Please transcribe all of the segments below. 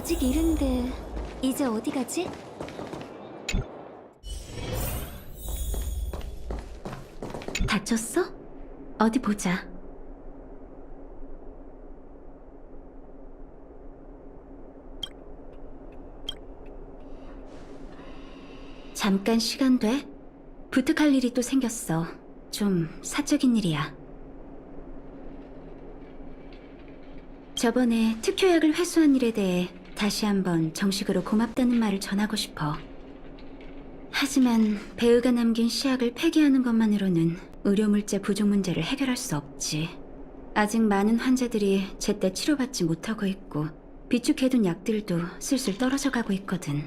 아직 이른데 이제 어디 가지? 다쳤어? 어디 보자. 잠깐 시간 돼? 부탁할 일이 또 생겼어. 좀 사적인 일이야. 저번에 특효약을 회수한 일에 대해 다시 한번 정식으로 고맙다는 말을 전하고 싶어. 하지만 배우가 남긴 시약을 폐기하는 것만으로는 의료물자 부족 문제를 해결할 수 없지. 아직 많은 환자들이 제때 치료받지 못하고 있고 비축해둔 약들도 슬슬 떨어져 가고 있거든.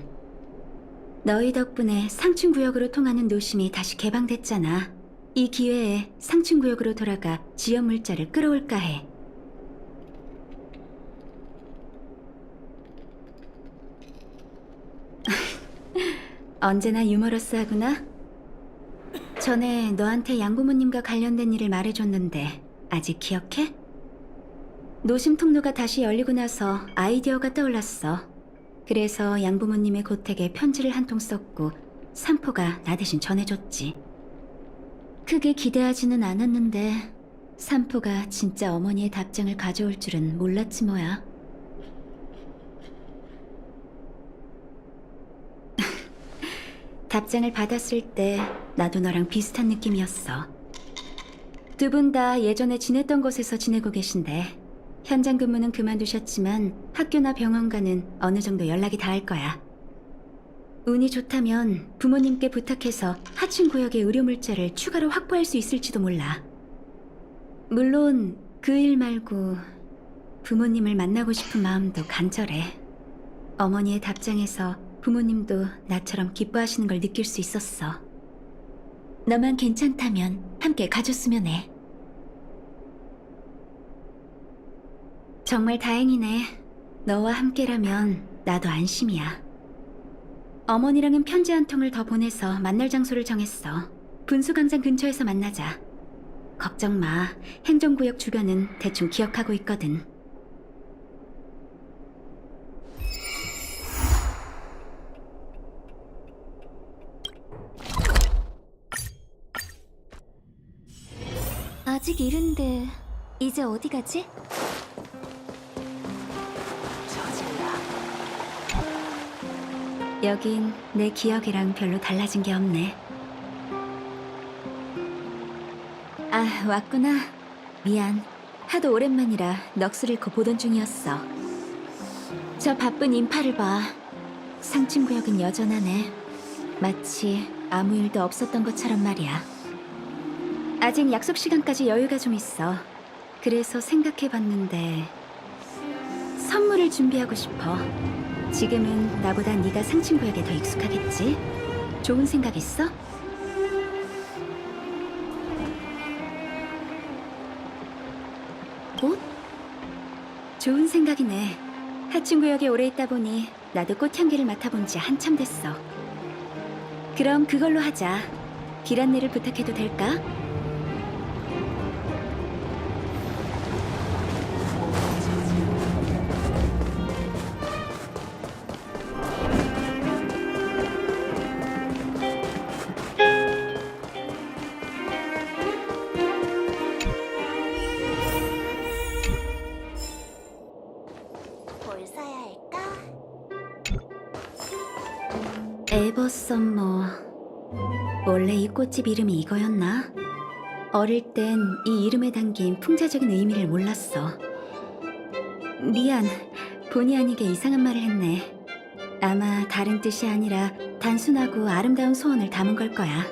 너희 덕분에 상층구역으로 통하는 노심이 다시 개방됐잖아. 이 기회에 상층구역으로 돌아가 지연물자를 끌어올까 해. 언제나 유머러스하구나. 전에 너한테 양부모님과 관련된 일을 말해줬는데 아직 기억해? 노심 통로가 다시 열리고 나서 아이디어가 떠올랐어. 그래서 양부모님의 고택에 편지를 한 통 썼고 삼포가 나 대신 전해줬지. 크게 기대하지는 않았는데 삼포가 진짜 어머니의 답장을 가져올 줄은 몰랐지 뭐야. 답장을 받았을 때 나도 너랑 비슷한 느낌이었어. 두 분 다 예전에 지냈던 곳에서 지내고 계신데 현장 근무는 그만두셨지만 학교나 병원과는 어느 정도 연락이 닿을 거야. 운이 좋다면 부모님께 부탁해서 하층 구역의 의료물자를 추가로 확보할 수 있을지도 몰라. 물론 그 일 말고 부모님을 만나고 싶은 마음도 간절해. 어머니의 답장에서 부모님도 나처럼 기뻐하시는 걸 느낄 수 있었어. 너만 괜찮다면 함께 가줬으면 해. 정말 다행이네. 너와 함께라면 나도 안심이야. 어머니랑은 편지 한 통을 더 보내서 만날 장소를 정했어. 분수광장 근처에서 만나자. 걱정 마. 행정구역 주변은 대충 기억하고 있거든. 아직 이른데 이제 어디 가지? 여긴 내 기억이랑 별로 달라진 게 없네. 아, 왔구나. 미안. 하도 오랜만이라 넋을 잃고 보던 중이었어. 저 바쁜 인파를 봐. 상층구역은 여전하네. 마치 아무 일도 없었던 것처럼 말이야. 아직 약속 시간까지 여유가 좀 있어. 그래서 생각해봤는데 선물을 준비하고 싶어. 지금은 나보다 네가 상층구역에 더 익숙하겠지? 좋은 생각 있어? 꽃? 좋은 생각이네. 하층구역에 오래 있다 보니 나도 꽃향기를 맡아본 지 한참 됐어. 그럼 그걸로 하자. 길 안내를 부탁해도 될까? 뭘 사야 할까? 에버썸머. 원래 이 꽃집 이름이 이거였나? 어릴 땐 이 이름에 담긴 풍자적인 의미를 몰랐어. 미안, 본의 아니게 이상한 말을 했네. 아마 다른 뜻이 아니라 단순하고 아름다운 소원을 담은 걸 거야.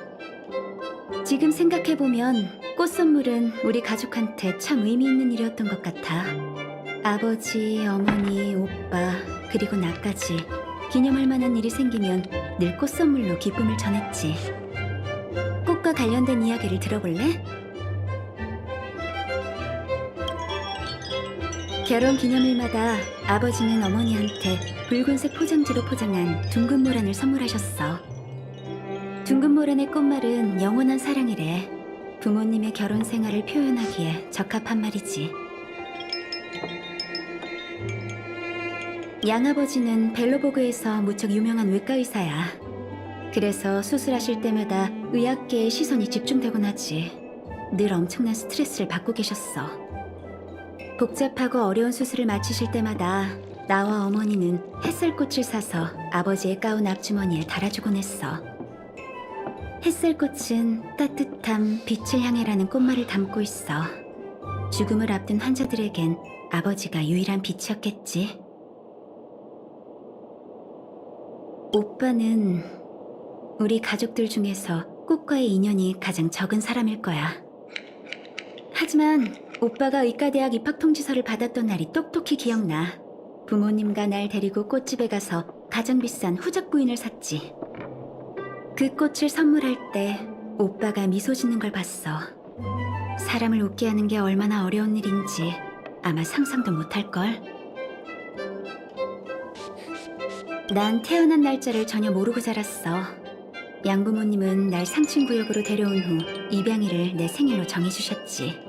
지금 생각해보면 꽃 선물은 우리 가족한테 참 의미 있는 일이었던 것 같아. 아버지, 어머니, 오빠, 그리고 나까지 기념할 만한 일이 생기면 늘 꽃 선물로 기쁨을 전했지. 꽃과 관련된 이야기를 들어볼래? 결혼 기념일마다 아버지는 어머니한테 붉은색 포장지로 포장한 둥근 모란을 선물하셨어. 둥근 모란의 꽃말은 영원한 사랑이래. 부모님의 결혼 생활을 표현하기에 적합한 말이지. 양아버지는 벨로보그에서 무척 유명한 외과 의사야. 그래서 수술하실 때마다 의학계의 시선이 집중되곤 하지. 늘 엄청난 스트레스를 받고 계셨어. 복잡하고 어려운 수술을 마치실 때마다 나와 어머니는 햇살꽃을 사서 아버지의 가운 앞주머니에 달아주곤 했어. 햇살꽃은 따뜻함, 빛을 향해라는 꽃말을 담고 있어. 죽음을 앞둔 환자들에겐 아버지가 유일한 빛이었겠지. 오빠는 우리 가족들 중에서 꽃과의 인연이 가장 적은 사람일 거야. 하지만 오빠가 의과대학 입학 통지서를 받았던 날이 똑똑히 기억나. 부모님과 날 데리고 꽃집에 가서 가장 비싼 후적 부인을 샀지. 그 꽃을 선물할 때 오빠가 미소 짓는 걸 봤어. 사람을 웃게 하는 게 얼마나 어려운 일인지 아마 상상도 못할걸. 난 태어난 날짜를 전혀 모르고 자랐어. 양부모님은 날 상층구역으로 데려온 후 입양일을 내 생일로 정해주셨지.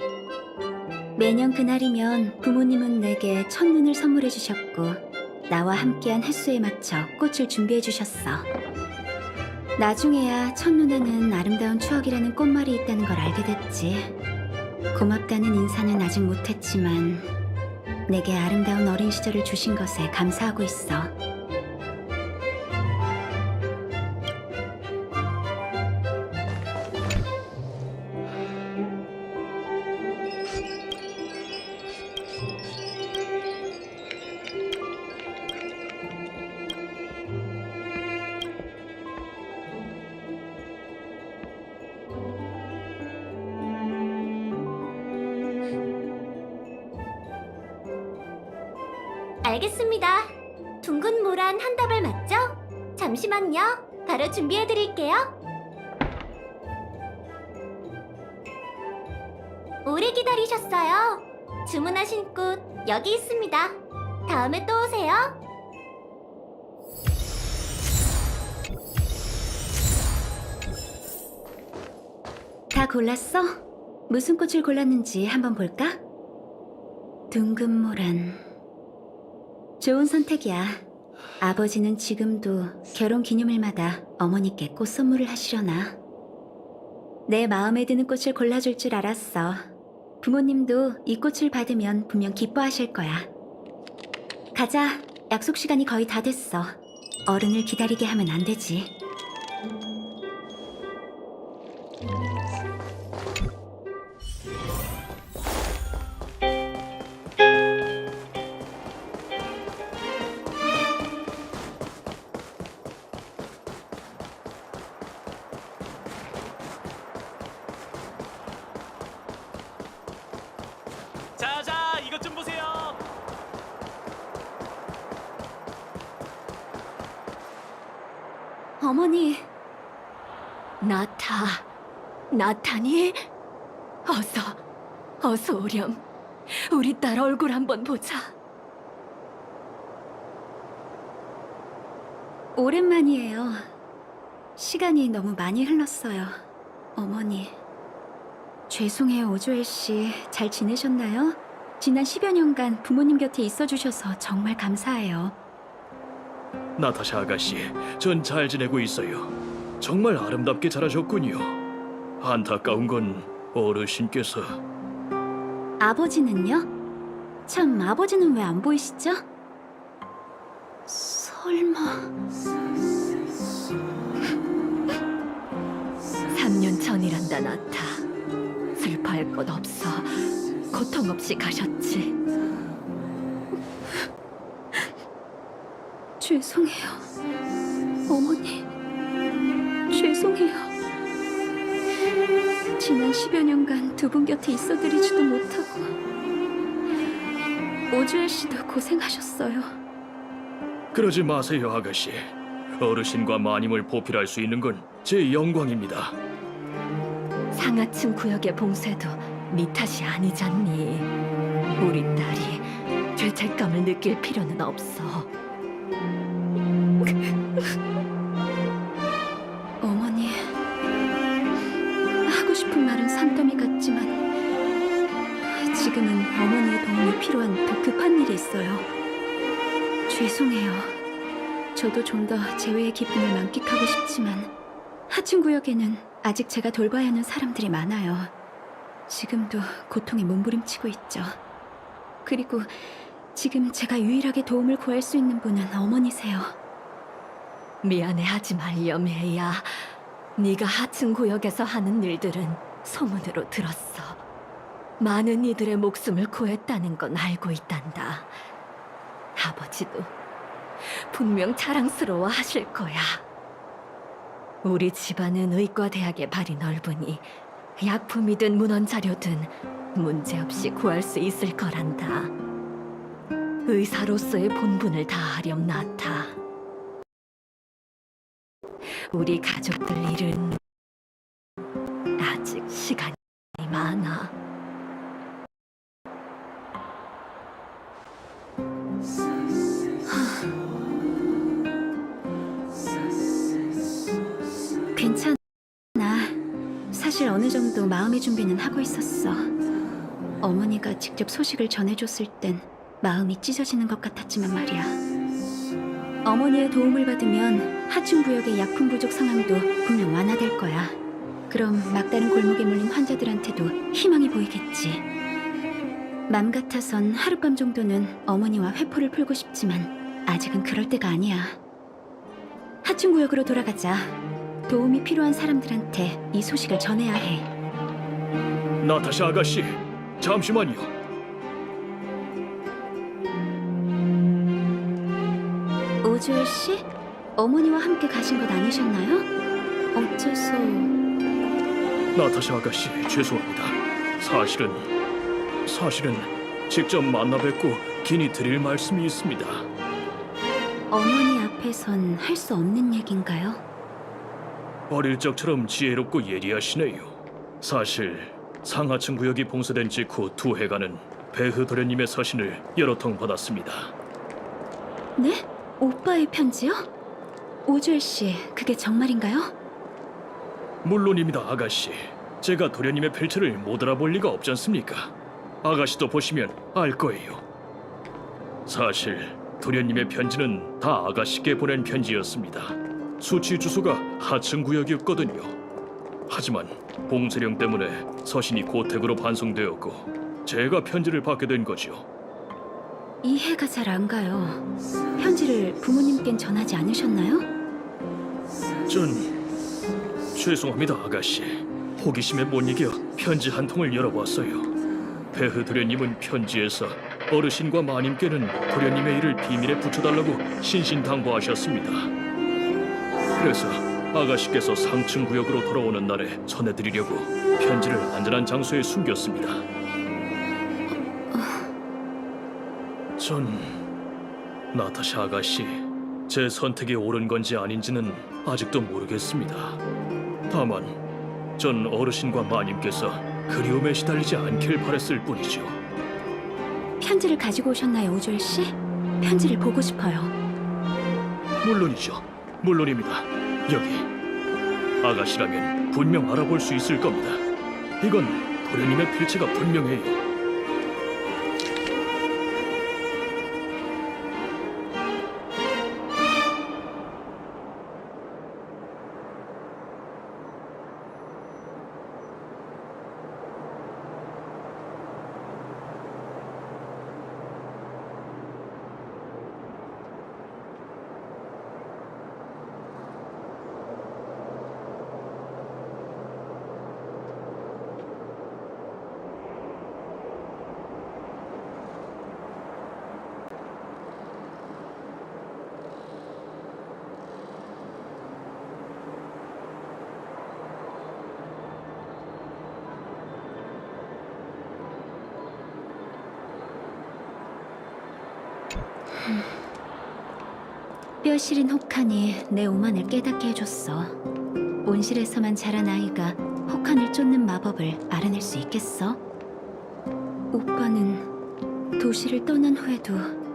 매년 그날이면 부모님은 내게 첫눈을 선물해 주셨고 나와 함께한 횟수에 맞춰 꽃을 준비해 주셨어. 나중에야 첫눈에는 아름다운 추억이라는 꽃말이 있다는 걸 알게 됐지. 고맙다는 인사는 아직 못했지만 내게 아름다운 어린 시절을 주신 것에 감사하고 있어. 알겠습니다. 둥근 모란 한 답을 맞죠? 잠시만요. 바로 준비해드릴게요. 오래 기다리셨어요. 주문하신 꽃 여기 있습니다. 다음에 또 오세요. 다 골랐어? 무슨 꽃을 골랐는지 한번 볼까? 둥근모란. 좋은 선택이야. 아버지는 지금도 결혼 기념일마다 어머니께 꽃 선물을 하시려나. 내 마음에 드는 꽃을 골라줄 줄 알았어. 부모님도 이 꽃을 받으면 분명 기뻐하실 거야. 가자. 약속 시간이 거의 다 됐어. 어른을 기다리게 하면 안 되지. 자자, 이것 좀 보세요. 어머니, 나타니? 어서 오렴. 우리 딸 얼굴 한번 보자. 오랜만이에요. 시간이 너무 많이 흘렀어요. 어머니. 죄송해요, 오조엘 씨. 잘 지내셨나요? 지난 10여 년간 부모님 곁에 있어주셔서 정말 감사해요. 나타샤 아가씨, 전 잘 지내고 있어요. 정말 아름답게 자라셨군요. 안타까운 건 어르신께서. 아버지는요? 참, 아버지는 왜 안 보이시죠? 설마... 3년 전이란다, 나타. 슬퍼할 것 없어. 고통 없이 가셨지. 죄송해요. 어머니, 죄송해요. 지난 10여 년간 두 분 곁에 있어드리지도 못하고 오주엘 씨도 고생하셨어요. 그러지 마세요, 아가씨. 어르신과 마님을 보필할 수 있는 건 제 영광입니다. 상하층 구역의 봉쇄도 네 탓이 아니잖니. 우리 딸이 죄책감을 느낄 필요는 없어. 어머니, 하고 싶은 말은 산더미 같지만 지금은 어머니의 도움이 필요한 더 급한 일이 있어요. 죄송해요. 저도 좀 더 재회의 기쁨을 만끽하고 싶지만 하층 구역에는 아직 제가 돌봐야 하는 사람들이 많아요. 지금도 고통에 몸부림치고 있죠. 그리고 지금 제가 유일하게 도움을 구할 수 있는 분은 어머니세요. 미안해하지 말렴, 애야. 네가 하층 구역에서 하는 일들은 소문으로 들었어. 많은 이들의 목숨을 구했다는 건 알고 있단다. 아버지도 분명 자랑스러워 하실 거야. 우리 집안은 의과대학의 발이 넓으니 약품이든 문헌 자료든 문제없이 구할 수 있을 거란다. 의사로서의 본분을 다하렴, 나타. 우리 가족들 일은 아직 시간이 많아. 괜찮아. 사실 어느 정도 마음의 준비는 하고 있었어. 어머니가 직접 소식을 전해줬을 땐 마음이 찢어지는 것 같았지만 말이야. 어머니의 도움을 받으면 하층 구역의 약품 부족 상황도 분명 완화될 거야. 그럼 막다른 골목에 몰린 환자들한테도 희망이 보이겠지. 맘 같아선 하룻밤 정도는 어머니와 회포를 풀고 싶지만 아직은 그럴 때가 아니야. 하층 구역으로 돌아가자. 도움이 필요한 사람들한테 이 소식을 전해야 해. 나타샤 아가씨, 잠시만요. 오주열 씨? 어머니와 함께 가신 것 아니셨나요? 어째서... 나타샤 아가씨, 죄송합니다. 사실은 직접 만나 뵙고 긴히 드릴 말씀이 있습니다. 어머니 앞에선 할 수 없는 얘긴가요? 어릴 적처럼 지혜롭고 예리하시네요. 사실 상하층 구역이 봉쇄된 직후 2해간은 배흐 도련님의 서신을 여러 통 받았습니다. 네? 오빠의 편지요? 오주열 씨, 그게 정말인가요? 물론입니다, 아가씨. 제가 도련님의 필체를 못 알아볼 리가 없지 않습니까? 아가씨도 보시면 알 거예요. 사실 도련님의 편지는 다 아가씨께 보낸 편지였습니다. 수치 주소가 하층 구역이었거든요. 하지만 봉쇄령 때문에 서신이 고택으로 반송되었고 제가 편지를 받게 된 거죠. 이해가 잘 안 가요. 편지를 부모님께는 전하지 않으셨나요? 전 죄송합니다, 아가씨. 호기심에 못 이겨 편지 한 통을 열어봤어요. 배흐 도련님은 편지에서 어르신과 마님께는 도련님의 일을 비밀에 붙여달라고 신신당부하셨습니다. 그래서 아가씨께서 상층 구역으로 돌아오는 날에 전해드리려고 편지를 안전한 장소에 숨겼습니다. 전 나타샤 아가씨, 제 선택이 옳은 건지 아닌지는 아직도 모르겠습니다. 다만 전 어르신과 마님께서 그리움에 시달리지 않길 바랬을 뿐이죠. 편지를 가지고 오셨나요, 오주열 씨? 편지를 보고 싶어요. 물론이죠. 물론입니다. 여기 아가씨라면 분명 알아볼 수 있을 겁니다. 이건 도련님의 필체가 분명해요. 뼈시린 혹한이 내 오만을 깨닫게 해줬어. 온실에서만 자란 아이가 혹한을 쫓는 마법을 알아낼 수 있겠어? 오빠는 도시를 떠난 후에도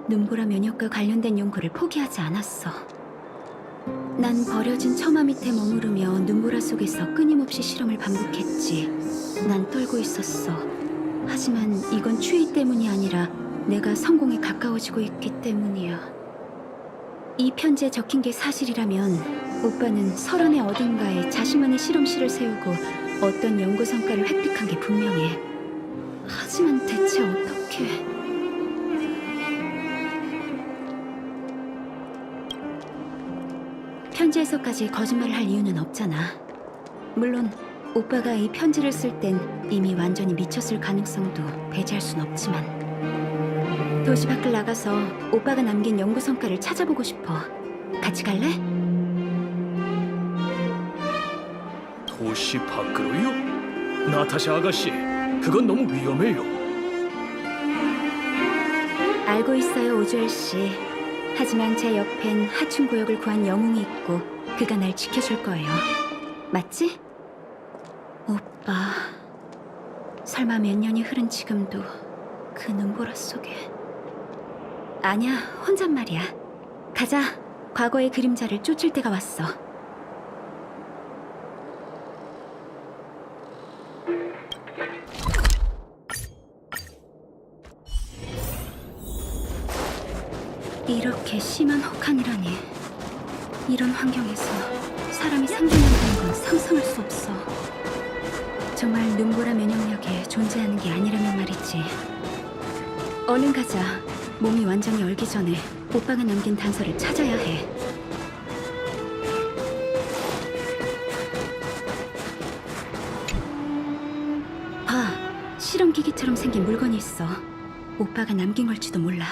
눈보라 면역과 관련된 연구를 포기하지 않았어. 난 버려진 처마 밑에 머무르며 눈보라 속에서 끊임없이 실험을 반복했지. 난 떨고 있었어. 하지만 이건 추위 때문이 아니라 내가 성공에 가까워지고 있기 때문이야. 이 편지에 적힌 게 사실이라면 오빠는 설원의 어딘가에 자신만의 실험실을 세우고 어떤 연구 성과를 획득한 게 분명해. 하지만 대체 어떻게... 편지에서까지 거짓말을 할 이유는 없잖아. 물론 오빠가 이 편지를 쓸 땐 이미 완전히 미쳤을 가능성도 배제할 순 없지만 도시 밖을 나가서 오빠가 남긴 연구 성과를 찾아보고 싶어. 같이 갈래? 도시 밖으로요? 나타샤 아가씨, 그건 너무 위험해요. 알고 있어요, 오주엘 씨. 하지만 제 옆엔 하춘 구역을 구한 영웅이 있고 그가 날 지켜줄 거예요. 맞지? 오빠, 설마 몇 년이 흐른 지금도 그 눈보라 속에... 아니야, 혼잣말이야. 가자, 과거의 그림자를 쫓을 때가 왔어. 이렇게 심한 혹한이라니. 이런 환경에서 사람이 생존한다는 건 상상할 수 없어. 정말 눈보라 면역력에 존재하는 게 아니라면 말이지. 얼른 가자. 몸이 완전히 얼기 전에 오빠가 남긴 단서를 찾아야 해. 봐, 실험기기처럼 생긴 물건이 있어. 오빠가 남긴 걸지도 몰라.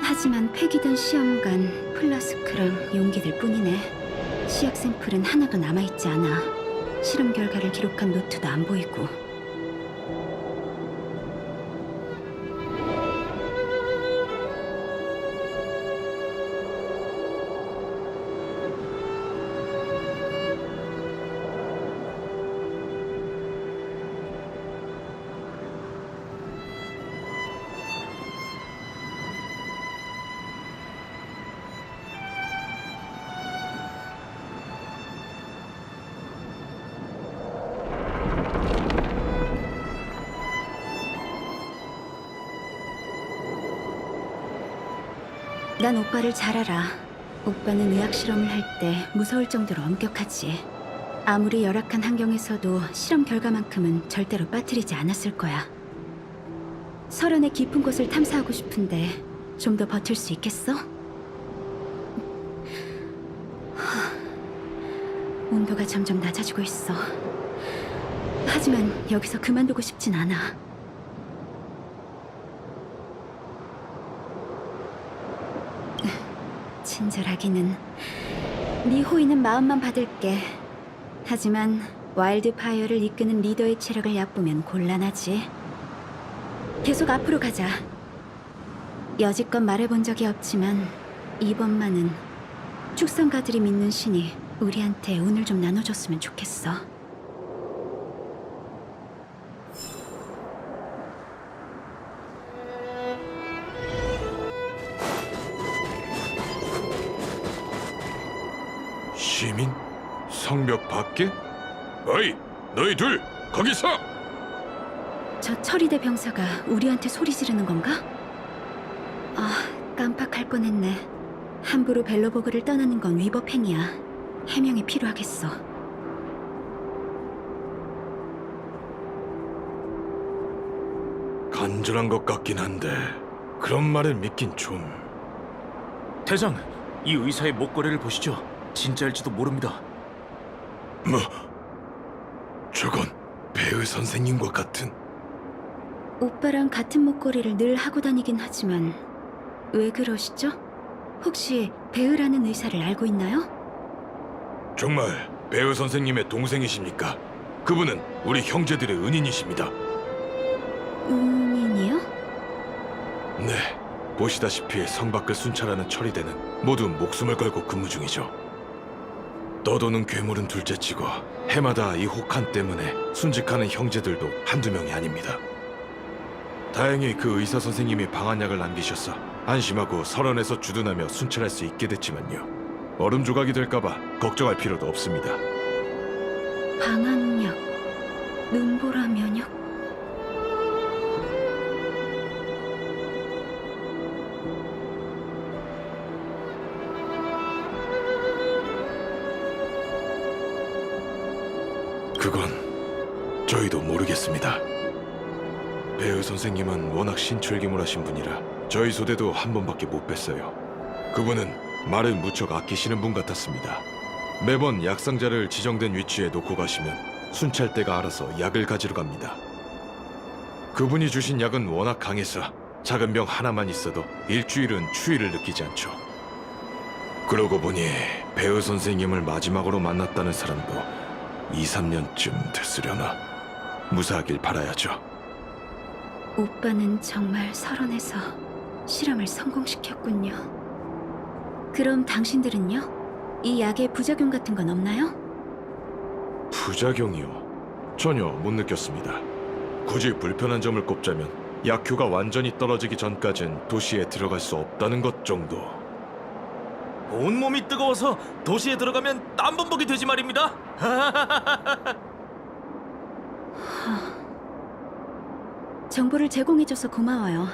하지만 폐기된 시험관, 플라스크랑 용기들 뿐이네. 시약 샘플은 하나도 남아있지 않아. 실험 결과를 기록한 노트도 안 보이고. 난 오빠를 잘 알아. 오빠는 의학 실험을 할 때 무서울 정도로 엄격하지. 아무리 열악한 환경에서도 실험 결과만큼은 절대로 빠뜨리지 않았을 거야. 설원의 깊은 곳을 탐사하고 싶은데 좀 더 버틸 수 있겠어? 온도가 점점 낮아지고 있어. 하지만 여기서 그만두고 싶진 않아. 친절하기는. 네 호의는 마음만 받을게. 하지만 와일드파이어를 이끄는 리더의 체력을 얕보면 곤란하지. 계속 앞으로 가자. 여지껏 말해본 적이 없지만 이번만은 축성가들이 믿는 신이 우리한테 운을 좀 나눠줬으면 좋겠어. 시민? 성벽 밖에? 어이, 너희 둘 거기서! 저 처리대 병사가 우리한테 소리 지르는 건가? 아, 깜빡할 뻔했네. 함부로 벨로버그를 떠나는 건 위법 행위야. 해명이 필요하겠어. 간절한 것 같긴 한데 그런 말을 믿긴 좀... 대장, 이 의사의 목걸이를 보시죠. 진짜일지도 모릅니다. 뭐? 저건 배우 선생님과 같은... 오빠랑 같은 목걸이를 늘 하고 다니긴 하지만 왜 그러시죠? 혹시 베으라는 의사를 알고 있나요? 정말 배우 선생님의 동생이십니까? 그분은 우리 형제들의 은인이십니다. 은인이요? 네, 보시다시피 성 밖을 순찰하는 처리대는 모두 목숨을 걸고 근무 중이죠. 떠도는 괴물은 둘째치고 해마다 이 혹한 때문에 순직하는 형제들도 한두 명이 아닙니다. 다행히 그 의사 선생님이 방한약을 남기셔서 안심하고 설원에서 주둔하며 순찰할 수 있게 됐지만요. 얼음 조각이 될까봐 걱정할 필요도 없습니다. 방한약, 눈보라 면역. 그건 저희도 모르겠습니다. 배우 선생님은 워낙 신출기물하신 분이라 저희 소대도 한 번밖에 못 뵀어요. 그분은 말을 무척 아끼시는 분 같았습니다. 매번 약상자를 지정된 위치에 놓고 가시면 순찰대가 알아서 약을 가지러 갑니다. 그분이 주신 약은 워낙 강해서 작은 병 하나만 있어도 일주일은 추위를 느끼지 않죠. 그러고 보니 배우 선생님을 마지막으로 만났다는 사람도 2, 3년쯤 됐으려나. 무사하길 바라야죠. 오빠는 정말 설원해서 실험을 성공시켰군요. 그럼 당신들은요? 이 약의 부작용 같은 건 없나요? 부작용이요? 전혀 못 느꼈습니다. 굳이 불편한 점을 꼽자면 약효가 완전히 떨어지기 전까진 도시에 들어갈 수 없다는 것 정도. 온몸이 뜨거워서 도시에 들어가면 땀범벅이 되지 말입니다. 정보를 제공해줘서 고마워요.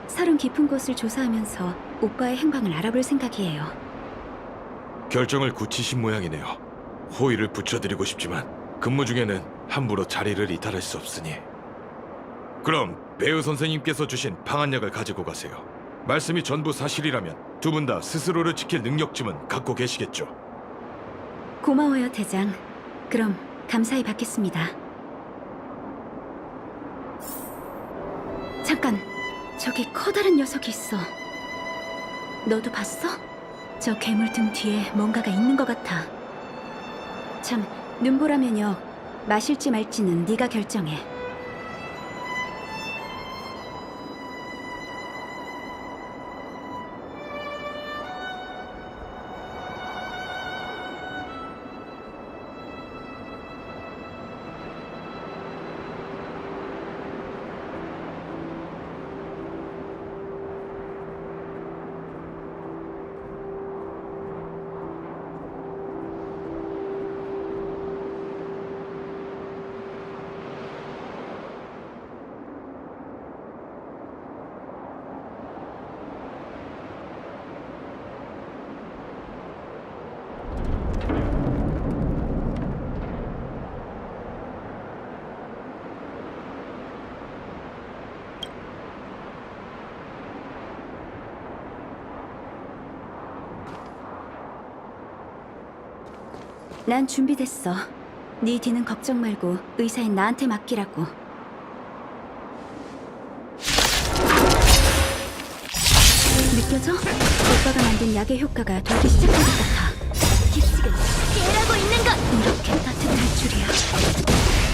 살은 깊은 곳을 조사하면서 오빠의 행방을 알아볼 생각이에요. 결정을 굳히신 모양이네요. 호의를 붙여드리고 싶지만 근무 중에는 함부로 자리를 이탈할 수 없으니. 그럼 배우 선생님께서 주신 방한약을 가지고 가세요. 말씀이 전부 사실이라면 두 분 다 스스로를 지킬 능력쯤은 갖고 계시겠죠. 고마워요, 대장. 그럼 감사히 받겠습니다. 잠깐, 저기 커다란 녀석이 있어. 너도 봤어? 저 괴물 등 뒤에 뭔가가 있는 것 같아. 참, 눈보라 면역 마실지 말지는 네가 결정해. 난 준비됐어. 네 뒤는 걱정 말고 의사인 나한테 맡기라고. 느껴져? 오빠가 만든 약의 효과가 돌기 시작한 것 같아. 기지가 피해라고 있는 것! 이렇게 따뜻할 줄이야.